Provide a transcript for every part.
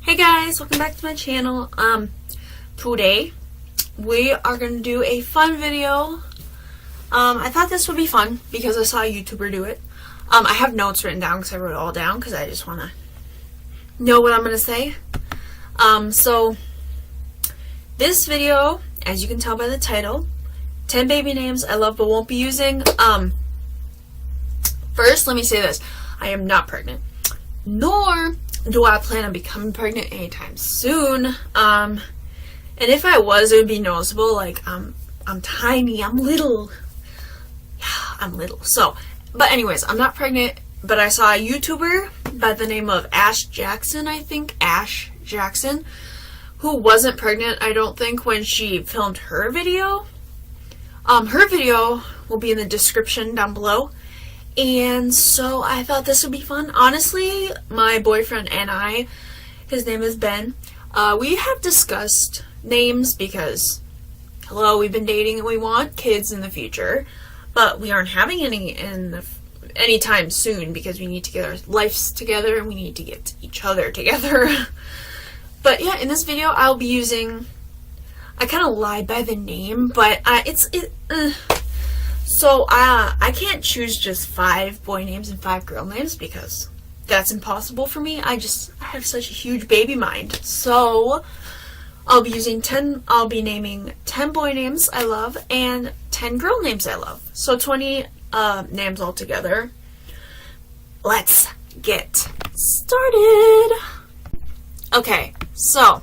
Hey guys, welcome back to my channel. Today we are going to do a fun video. I thought this would be fun because I saw a YouTuber do it. I have notes written down because I wrote it all down because I just want to know what I'm going to say. So this video, as you can tell by the title, 10 baby names I love but won't be using. First, let me say this. I am not pregnant, nor do I plan on becoming pregnant anytime soon. And if I was, it would be noticeable. Like, I'm tiny, I'm little. Yeah, I'm little. So, but anyways, I'm not pregnant, but I saw a YouTuber by the name of Ash Jackson, I think. Ash Jackson, who wasn't pregnant, I don't think, when she filmed her video. Her video will be in the description down below. And so I thought this would be fun. Honestly, my boyfriend and I, his name is Ben, we have discussed names because, hello, we've been dating and we want kids in the future, but we aren't having any anytime soon because we need to get our lives together and we need to get each other together. But yeah, in this video I'll be using, I kind of lied by the name, but So, I can't choose just 5 boy names and 5 girl names because that's impossible for me. I have such a huge baby mind. So, I'll be naming 10 boy names I love and 10 girl names I love. So, 20 names altogether. Let's get started. Okay, so,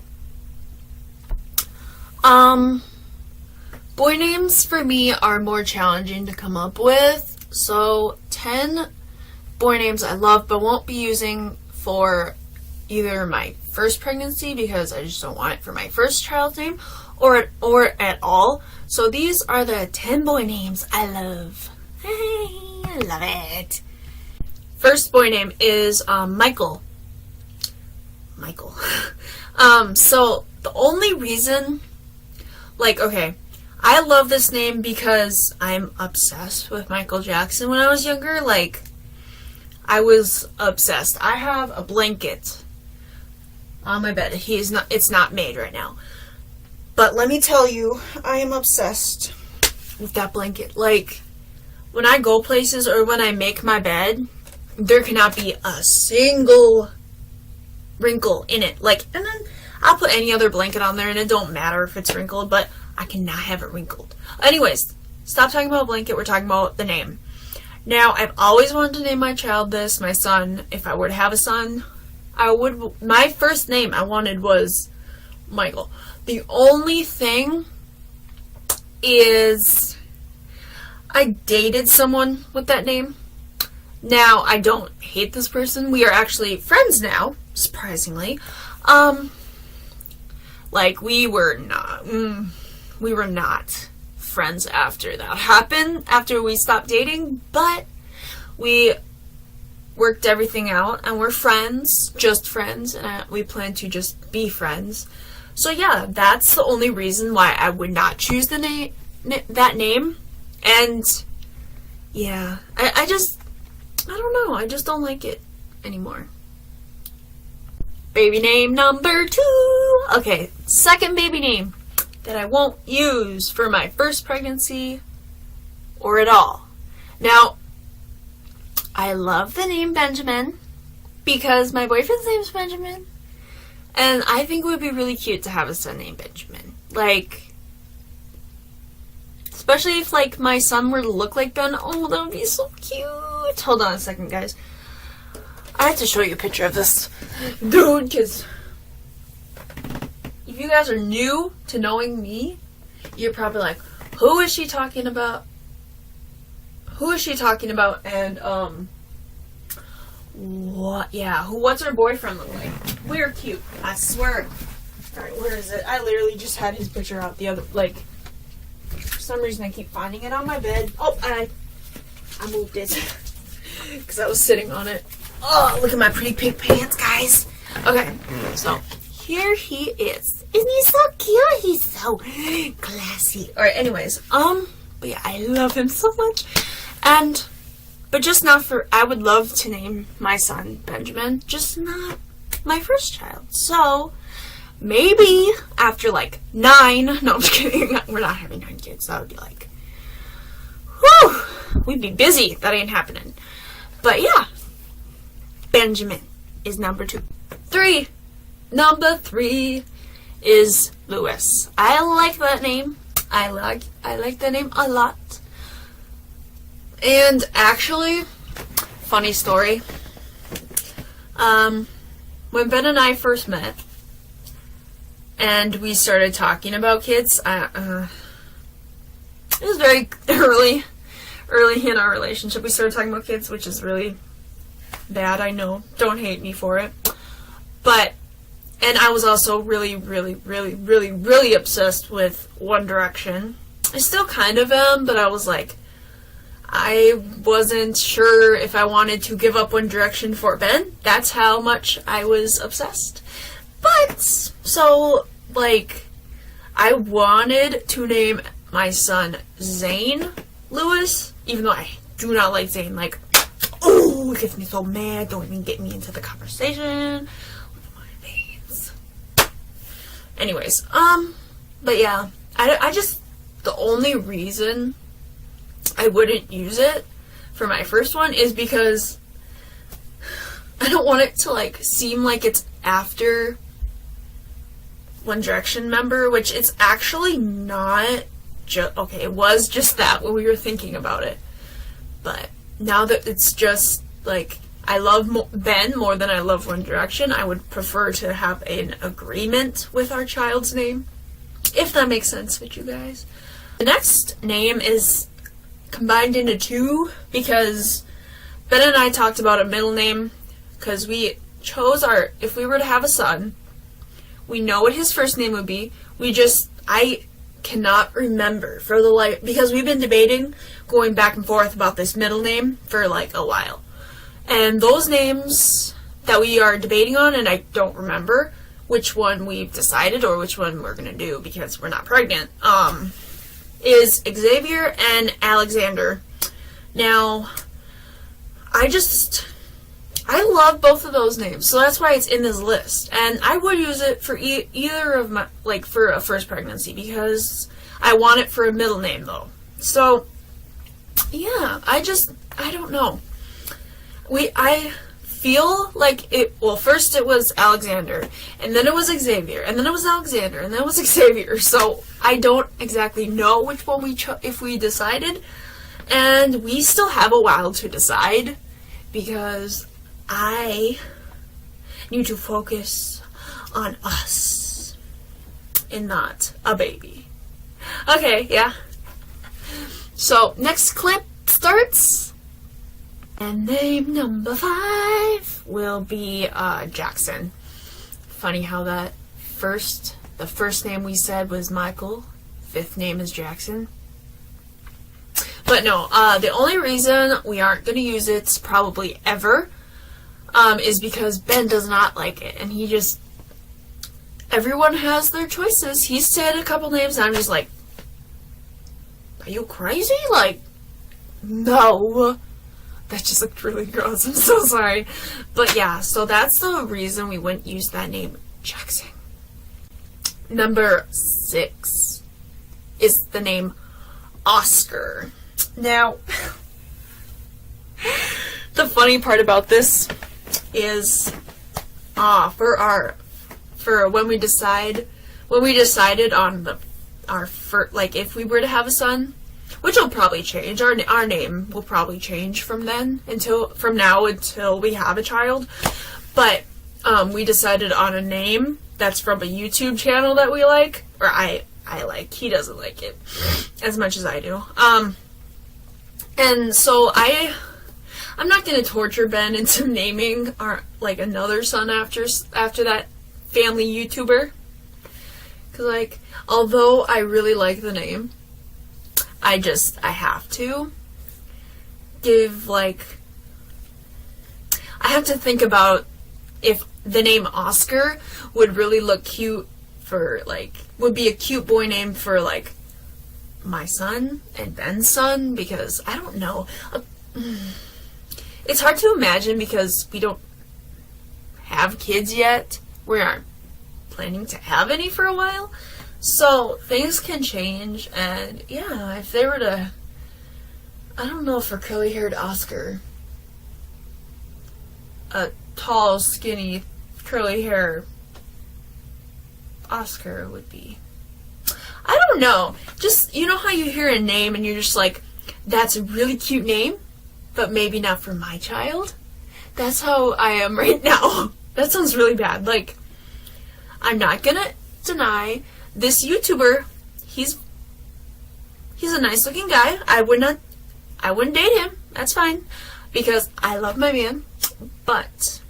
boy names for me are more challenging to come up with, so 10 boy names I love but won't be using for either my first pregnancy because I just don't want it for my first child's name or at all. So these are the 10 boy names I love. Hey, I love it. First boy name is Michael. Michael. So the only reason, okay, I love this name because I'm obsessed with Michael Jackson. When I was younger, I was obsessed. I have a blanket on my bed. It's not made right now. But let me tell you, I am obsessed with that blanket. When I go places or when I make my bed, there cannot be a single wrinkle in it. And then I'll put any other blanket on there and it don't matter if it's wrinkled, but I cannot have it wrinkled. Anyways, stop talking about blanket. We're talking about the name. Now, I've always wanted to name my child this, my son. If I were to have a son, my first name I wanted was Michael. The only thing is I dated someone with that name. Now, I don't hate this person. We are actually friends now, surprisingly. We were not friends after that happened, after we stopped dating, but we worked everything out and we're friends, just friends, and we plan to just be friends. So yeah, that's the only reason why I would not choose that name. And yeah, I don't know, I just don't like it anymore. Baby name number 2. Okay, second baby name that I won't use for my first pregnancy or at all. Now, I love the name Benjamin because my boyfriend's name's Benjamin, and I think it would be really cute to have a son named Benjamin. Especially if my son were to look like Ben. Oh, that would be so cute. Hold on a second, guys. I have to show you a picture of this dude because if you guys are new to knowing me, you're probably like, who is she talking about? Who is she talking about? And, what? Yeah, what's her boyfriend look like? We're cute, I swear. Alright, where is it? I literally just had his picture out the other, for some reason I keep finding it on my bed. Oh, I moved it because I was sitting on it. Oh, look at my pretty pink pants, guys. Okay, so here he is. Isn't he so cute? He's so classy. Alright, anyways, but yeah, I love him so much. But just not I would love to name my son Benjamin, just not my first child. So maybe after like 9, no, I'm just kidding. We're not having 9 kids. That would be like, whew, we'd be busy. That ain't happening. But yeah, Benjamin is number 2. Number 3 is Lewis. I like that name. I like that name a lot. And actually, funny story. When Ben and I first met, and we started talking about kids, it was very early in our relationship. We started talking about kids, which is really bad, I know. Don't hate me for it. But, and I was also really obsessed with One Direction. I still kind of am, but I was like, I wasn't sure if I wanted to give up One Direction for Ben. That's how much I was obsessed. But, so, like, I wanted to name my son Zane Lewis, even though I do not like Zane. Like, oh, it gets me so mad. Don't even get me into the conversation. Look at my veins. Anyways, but yeah, I just, the only reason I wouldn't use it for my first one is because I don't want it to, like, seem like it's after One Direction member, which it's actually not. Okay, it was just that when we were thinking about it, but now that it's just, like, I love Ben more than I love One Direction, I would prefer to have an agreement with our child's name, if that makes sense with you guys. The next name is combined into 2 because Ben and I talked about a middle name, because we chose if we were to have a son, we know what his first name would be. I cannot remember for the life, because we've been debating, going back and forth about this middle name for like a while. And those names that we are debating on, and I don't remember which one we've decided or which one we're gonna do because we're not pregnant, is Xavier and Alexander. Now, I love both of those names, so that's why it's in this list. And I would use it for either of my, like, for a first pregnancy, because I want it for a middle name, though. So, yeah, I don't know. I feel like first it was Alexander, and then it was Xavier, and then it was Alexander, and then it was Xavier. So, I don't exactly know which one if we decided, and we still have a while to decide, because I need to focus on us and not a baby. Okay, yeah. So, next clip starts. And name number 5 will be Jackson. Funny how the first name we said was Michael, 5th name is Jackson. But no, the only reason we aren't going to use it probably ever is because Ben does not like it, and everyone has their choices. He said a couple names, and I'm just like, are you crazy? Like, no. That just looked really gross. I'm so sorry. But yeah, so that's the reason we wouldn't use that name, Jackson. Number 6 is the name Oscar. Now, the funny part about this is, for when we decided on if we were to have a son, which will probably change. Our name will probably change from now until we have a child. But we decided on a name that's from a YouTube channel that we like, or I like. He doesn't like it as much as I do. And so I'm not gonna torture Ben into naming another son after that family YouTuber. 'Cause although I really like the name, I have to give, I have to think about if the name Oscar would really look cute would be a cute boy name for, my son and Ben's son, because I don't know. It's hard to imagine because we don't have kids yet. We aren't planning to have any for a while. So things can change, and yeah, if they were to, I don't know, for curly-haired Oscar, a tall, skinny, curly hair Oscar would be, I don't know, just, you know how you hear a name and you're just like, that's a really cute name, but maybe not for my child? That's how I am right now. That sounds really bad. Like, I'm not gonna deny this YouTuber, he's a nice looking guy. I wouldn't date him. That's fine. Because I love my man. But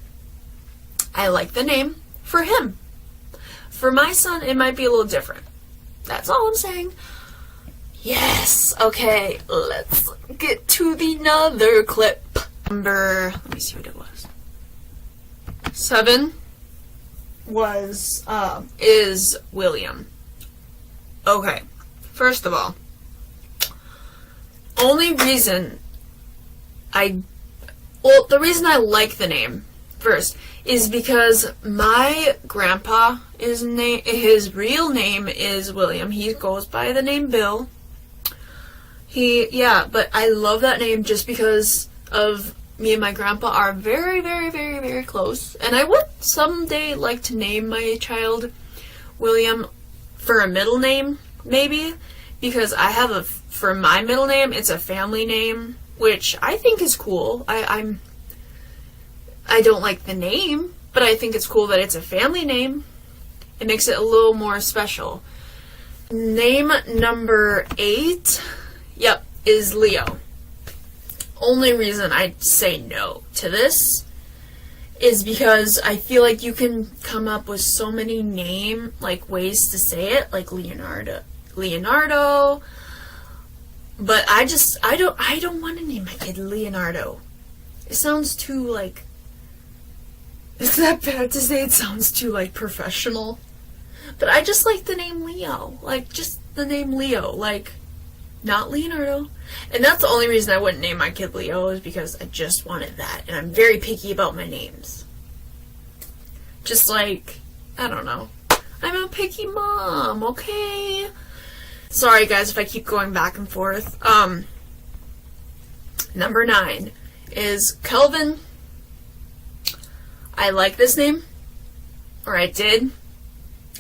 I like the name for him. For my son, it might be a little different. That's all I'm saying. Yes. Okay, let's get to the another clip. Let me see what it was. 7 is William. Okay, first of all, the reason I like the name first is because my grandpa, his real name is William. He goes by the name Bill. But I love that name just because of me and my grandpa are very, very, very, very close. And I would someday like to name my child William for a middle name, maybe, because I have for my middle name, it's a family name, which I think is cool. I don't like the name, but I think it's cool that it's a family name. It makes it a little more special. Name number 8, is Leo. Only reason I say no to this is because I feel like you can come up with so many ways to say it, like Leonardo. But I don't want to name my kid Leonardo. It sounds too, is that bad to say? It sounds too, professional. But I just like the name Leo. Just the name Leo. Not Leonardo. And that's the only reason I wouldn't name my kid Leo, is because I just wanted that. And I'm very picky about my names. Just I don't know. I'm a picky mom, okay? Sorry guys if I keep going back and forth. Number 9 is Kelvin. I like this name. Or I did.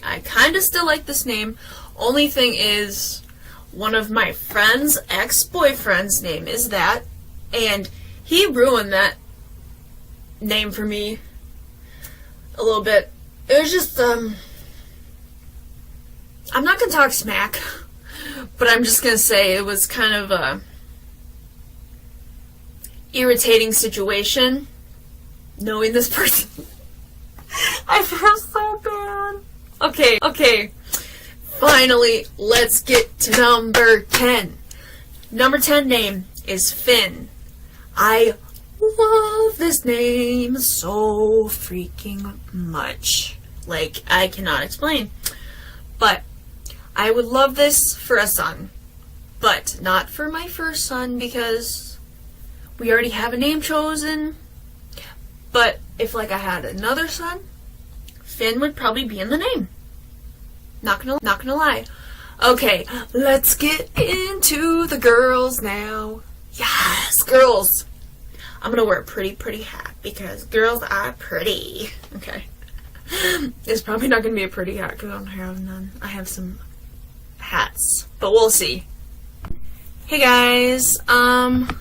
I kind of still like this name. Only thing is, one of my friend's ex-boyfriend's name is that, and he ruined that name for me a little bit. It was just, I'm not gonna talk smack, but I'm just gonna say it was kind of a irritating situation, knowing this person. I feel so bad. Okay. Finally, let's get to number 10. Number 10 name is Finn. I love this name so freaking much. I cannot explain. But I would love this for a son. But not for my first son, because we already have a name chosen. But if I had another son, Finn would probably be in the name. Not gonna lie. Okay, let's get into the girls now. Yes, girls. I'm gonna wear a pretty hat because girls are pretty. Okay. It's probably not gonna be a pretty hat because I don't have none. I have some hats, but we'll see. Hey guys.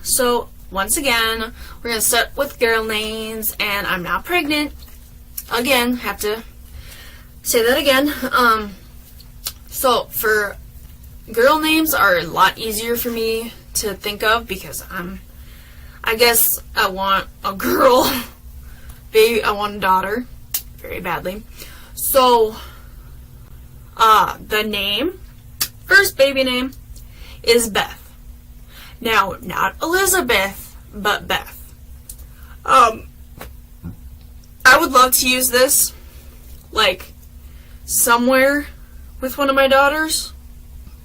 So once again, we're gonna start with girl names, and I'm not pregnant. Again, have to say that again. So for girl names are a lot easier for me to think of because I guess I want a girl. Baby, I want a daughter very badly. So the first baby name is Beth. Now, not Elizabeth, but Beth. I would love to use this somewhere with one of my daughters,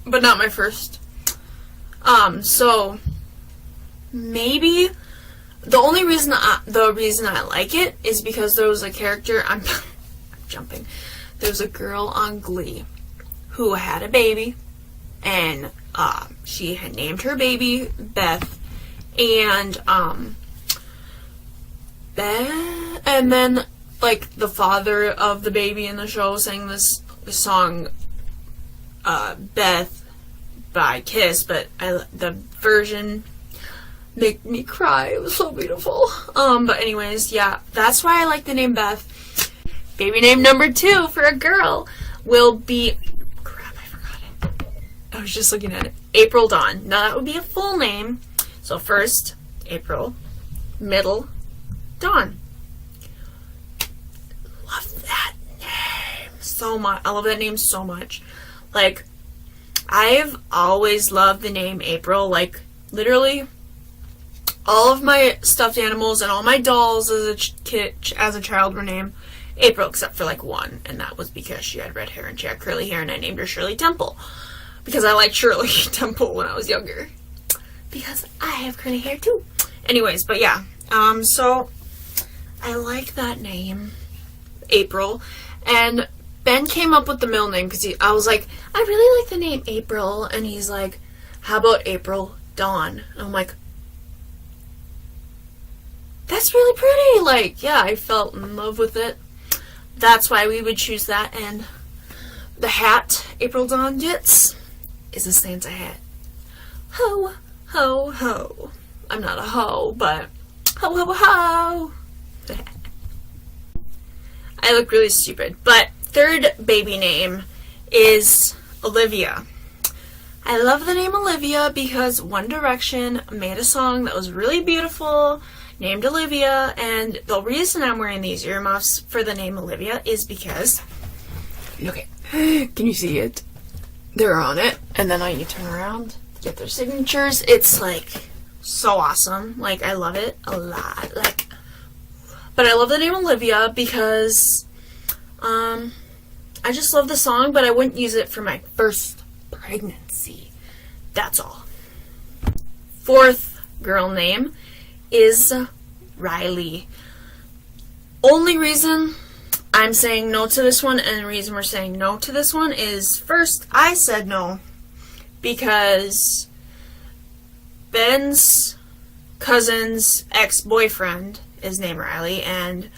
but not my first. So maybe the only reason I like it is because there was a character, I'm jumping, there was a girl on Glee who had a baby, and she had named her baby Beth, and and then like the father of the baby in the show sang this song Beth by Kiss, but the version made me cry. It was so beautiful. But anyways, yeah, that's why I like the name Beth. Baby name number 2 for a girl will be, crap, I forgot it. I was just looking at it. April Dawn. Now that would be a full name. So first, April, middle, Dawn. Love that name so much. I love that name so much. Like, I've always loved the name April. Like, literally, all of my stuffed animals and all my dolls as a child were named April, except for like one, and that was because she had red hair and she had curly hair, and I named her Shirley Temple because I liked Shirley Temple when I was younger because I have curly hair too. Anyways, but yeah, so I like that name, April, and Ben came up with the middle name because I was like, I really like the name April, and he's like, how about April Dawn? And I'm like, that's really pretty. Like, yeah, I felt in love with it. That's why we would choose that. And the hat April Dawn gets is a Santa hat. Ho, ho, ho. I'm not a hoe, but ho, ho, ho. I look really stupid. But third baby name is Olivia. I love the name Olivia because One Direction made a song that was really beautiful named Olivia, and the reason I'm wearing these earmuffs for the name Olivia is because, okay, can you see it? They're on it, and then you turn around, get their signatures. It's like so awesome. Like, I love it a lot. Like, but I love the name Olivia because I just love the song, but I wouldn't use it for my first pregnancy. That's all. Fourth girl name is Riley. Only reason I'm saying no to this one, and the reason we're saying no to this one is, first, I said no because Ben's cousin's ex-boyfriend is named Riley, and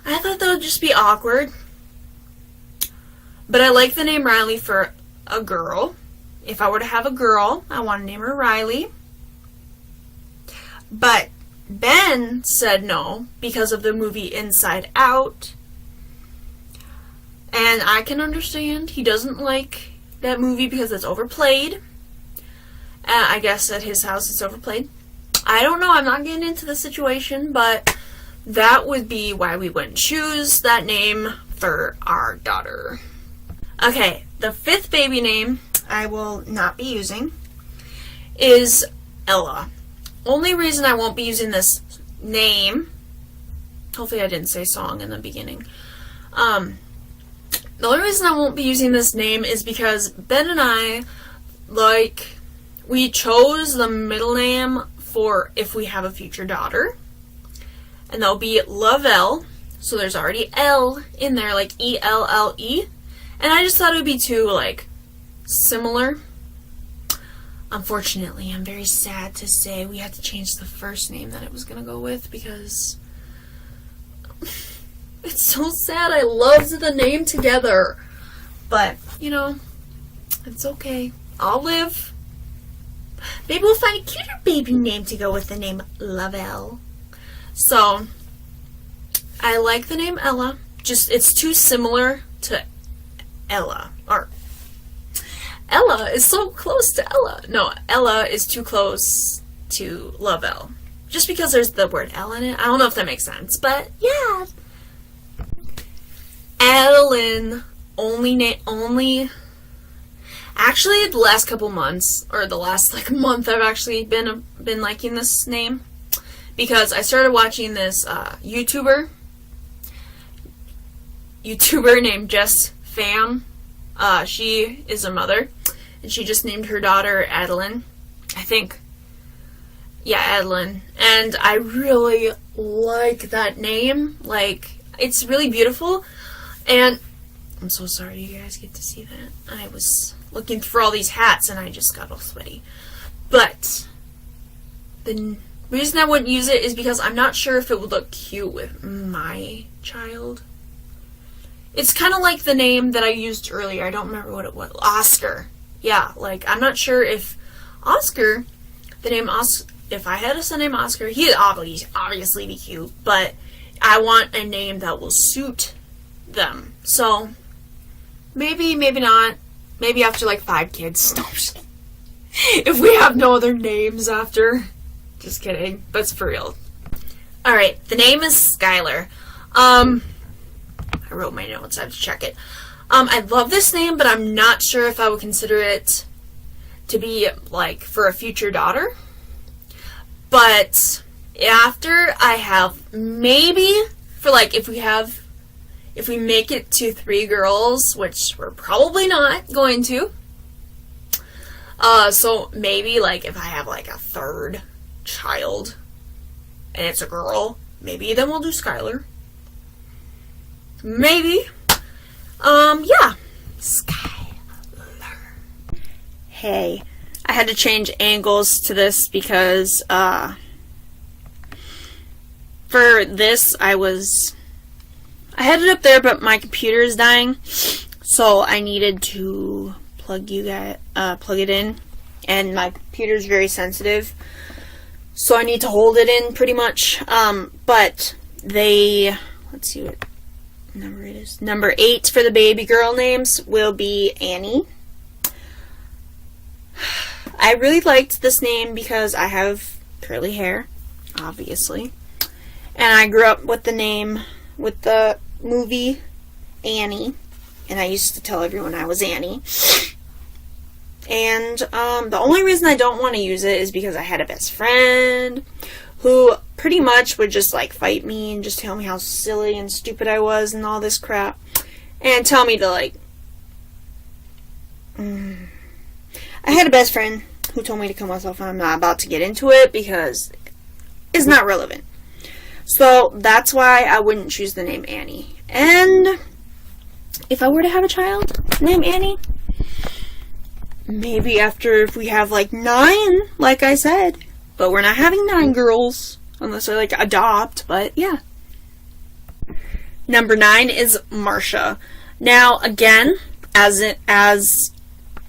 I thought that would just be awkward. But I like the name Riley for a girl. If I were to have a girl, I want to name her Riley. But Ben said no because of the movie Inside Out. And I can understand. He doesn't like that movie because it's overplayed. I guess at his house it's overplayed. I don't know. I'm not getting into the situation, but that would be why we wouldn't choose that name for our daughter. Okay, the fifth baby name I will not be using is Ella. Only reason I won't be using this name, hopefully I didn't say song in the beginning. The only reason I won't be using this name is because Ben and I, like, we chose the middle name for if we have a future daughter. And that'll be Lavelle. So there's already L in there, like E-L-L-E. And I just thought it would be too, like, similar. Unfortunately, I'm very sad to say we had to change the first name that it was going to go with because it's so sad. I loved the name together. But, you know, it's okay. I'll live. Maybe we'll find a cuter baby name to go with the name Lavelle. So, I like the name Ella. Just, it's too similar to Ella. Or, Ella is so close to Ella. No, Ella is too close to Lavelle. Just because there's the word Ella in it. I don't know if that makes sense, but yeah. Adeline, actually the last couple months, or the last like month, I've actually been liking this name because I started watching this YouTuber named Jess Pham. She is a mother, and she just named her daughter Adeline, I think. Yeah, Edlin. And I really like that name. Like, it's really beautiful. And I'm so sorry you guys get to see that. I was looking for all these hats and I just got all sweaty. But the reason I wouldn't use it is because I'm not sure if it would look cute with my child. It's kind of like the name that I used earlier. I don't remember what it was. Oscar. Yeah, like, I'm not sure if Oscar, the name Oscar, if I had a son named Oscar, he'd obviously be cute, but I want a name that will suit them. So, maybe not. Maybe after like 5 kids. If we have no other names after. Just kidding. But it's for real. Alright, the name is Skylar. I wrote my notes. I have to check it. I love this name, but I'm not sure if I would consider it to be, like, for a future daughter. But after I have, maybe, for, like, if we make it to 3 girls, which we're probably not going to. So maybe, like, if I have, like, a 3rd child, and it's a girl, maybe then we'll do Skylar. Maybe. Yeah. Skylar. Hey, I had to change angles to this because, for this, I had it up there, but my computer is dying, so I needed to plug it in, and my computer is very sensitive, so I need to hold it in pretty much, but let's see what number it is. Number 8 for the baby girl names will be Annie. I really liked this name because I have curly hair, obviously. And I grew up with the movie Annie. And I used to tell everyone I was Annie. And the only reason I don't want to use it is because I had a best friend who pretty much would just, like, fight me and just tell me how silly and stupid I was and all this crap. And tell me to, like... I had a best friend who told me to kill myself, and I'm not about to get into it because it's not relevant. So that's why I wouldn't choose the name Annie. And if I were to have a child named Annie, maybe after, if we have, like, 9, like I said. But we're not having 9 girls, unless I, like, adopt, but yeah. Number 9 is Marsha. Now, again, as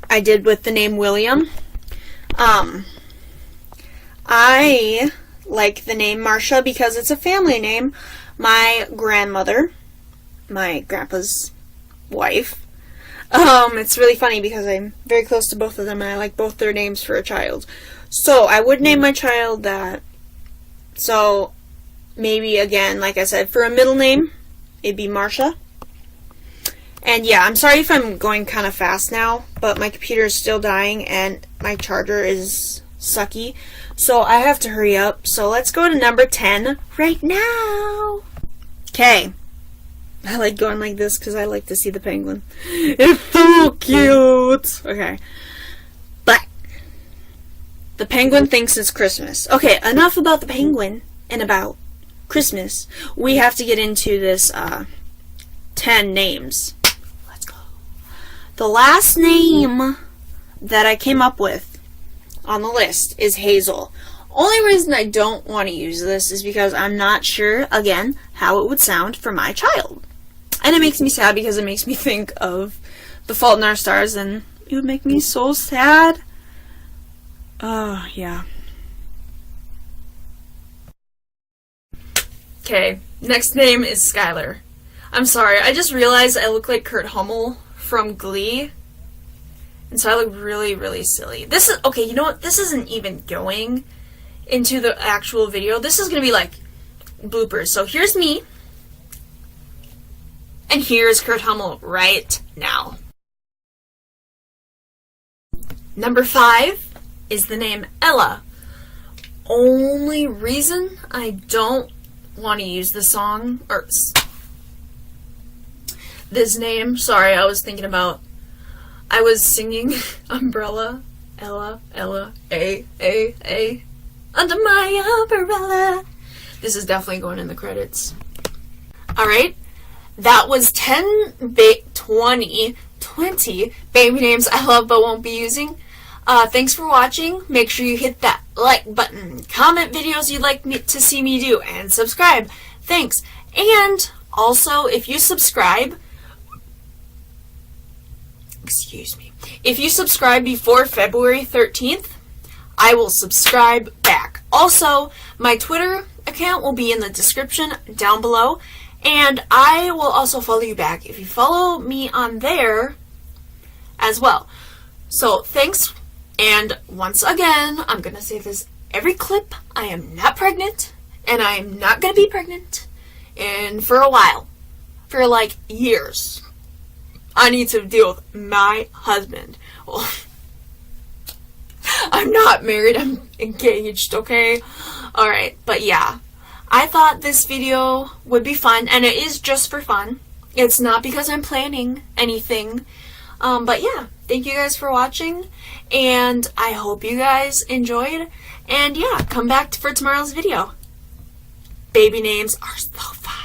I did with the name William, I like the name Marsha because it's a family name. My grandmother, my grandpa's wife, it's really funny because I'm very close to both of them and I like both their names for a child. So I would name my child that. So maybe, again, like I said, for a middle name, it'd be Marsha. And yeah, I'm sorry if I'm going kind of fast now, but my computer is still dying and my charger is sucky. So I have to hurry up. So let's go to number 10 right now. Okay. I like going like this because I like to see the penguin. It's so cute. Okay. But the penguin thinks it's Christmas. Okay, enough about the penguin and about Christmas. We have to get into this 10 names. Let's go. The last name that I came up with on the list is Hazel. Only reason I don't want to use this is because I'm not sure, again, how it would sound for my child. And it makes me sad because it makes me think of The Fault in Our Stars, and it would make me so sad. Oh, yeah. Okay, next name is Skylar. I'm sorry, I just realized I look like Kurt Hummel from Glee. And so I look really, really silly. This is, okay, you know what? This isn't even going into the actual video. This is going to be like bloopers. So here's me. And here's Kurt Hummel right now. Number 5 is the name Ella. Only reason I don't want to use the song, or this name, sorry, I was singing Umbrella, Ella, Ella, A. under my umbrella. This is definitely going in the credits. Alright, that was 20 baby names I love but won't be using. Thanks for watching. Make sure you hit that like button, comment videos you'd like to see me do, and subscribe. Thanks. And also, if you subscribe, if you subscribe before February 13th, I will subscribe back. Also, my Twitter account will be in the description down below, and I will also follow you back if you follow me on there as well. So, thanks. And once again, I'm going to say this every clip, I am not pregnant, and I am not going to be pregnant, and for a while, for like years, I need to deal with my husband. Well, I'm not married, I'm engaged, okay? Alright, but yeah, I thought this video would be fun, and it is just for fun. It's not because I'm planning anything. But yeah, thank you guys for watching, and I hope you guys enjoyed, and yeah, come back for tomorrow's video. Baby names are so fun.